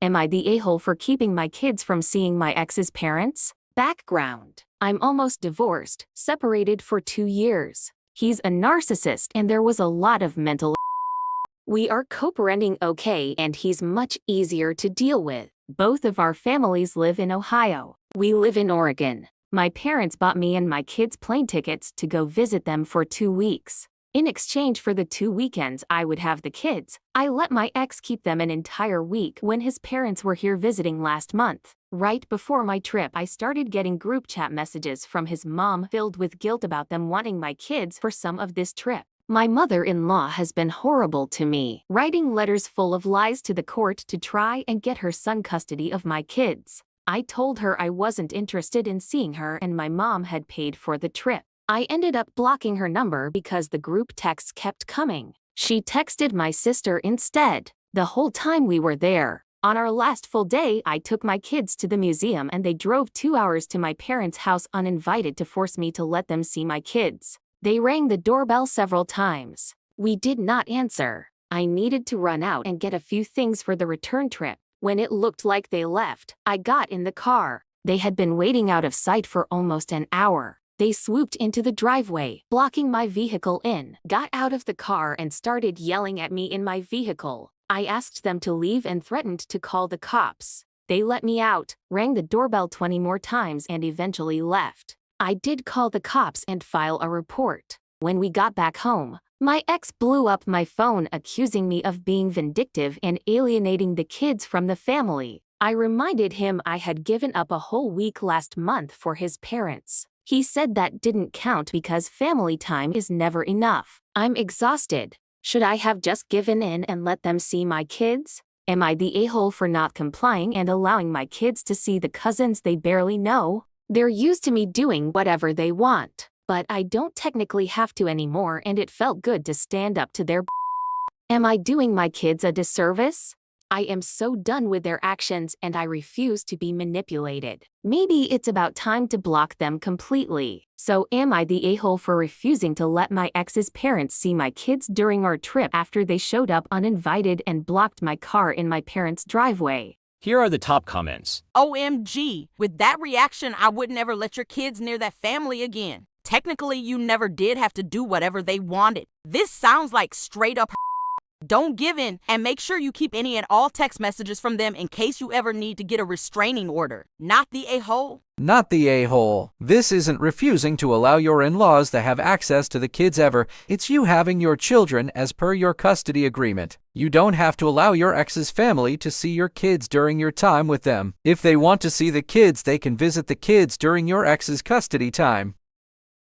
Am I the a-hole for keeping my kids from seeing my ex's parents? Background: I'm almost divorced, separated for 2 years. He's a narcissist and there was a lot of mental. We are co-parenting okay and he's much easier to deal with. Both of our families live in Ohio. We live in Oregon. My parents bought me and my kids plane tickets to go visit them for 2 weeks. In exchange for the 2 weekends I would have the kids, I let my ex keep them an entire week when his parents were here visiting last month. Right before my trip, I started getting group chat messages from his mom filled with guilt about them wanting my kids for some of this trip. My mother-in-law has been horrible to me, writing letters full of lies to the court to try and get her son custody of my kids. I told her I wasn't interested in seeing her and my mom had paid for the trip. I ended up blocking her number because the group texts kept coming. She texted my sister instead. The whole time we were there. On our last full day, I took my kids to the museum and they drove 2 hours to my parents' house uninvited to force me to let them see my kids. They rang the doorbell several times. We did not answer. I needed to run out and get a few things for the return trip. When it looked like they left, I got in the car. They had been waiting out of sight for almost an hour. They swooped into the driveway, blocking my vehicle in, got out of the car and started yelling at me in my vehicle. I asked them to leave and threatened to call the cops. They let me out, rang the doorbell 20 more times and eventually left. I did call the cops and file a report. When we got back home, my ex blew up my phone accusing me of being vindictive and alienating the kids from the family. I reminded him I had given up a whole week last month for his parents. He said that didn't count because family time is never enough. I'm exhausted. Should I have just given in and let them see my kids? Am I the a-hole for not complying and allowing my kids to see the cousins they barely know? They're used to me doing whatever they want, but I don't technically have to anymore and it felt good to stand up to their. Am I doing my kids a disservice? I am so done with their actions and I refuse to be manipulated. Maybe it's about time to block them completely. So am I the a-hole for refusing to let my ex's parents see my kids during our trip after they showed up uninvited and blocked my car in my parents' driveway? Here are the top comments. OMG, with that reaction, I would never let your kids near that family again. Technically, you never did have to do whatever they wanted. This sounds like straight up. Don't give in and make sure you keep any and all text messages from them in case you ever need to get a restraining order. Not the a-hole. Not the a-hole. This isn't refusing to allow your in-laws to have access to the kids ever. It's you having your children as per your custody agreement. You don't have to allow your ex's family to see your kids during your time with them. If they want to see the kids, they can visit the kids during your ex's custody time.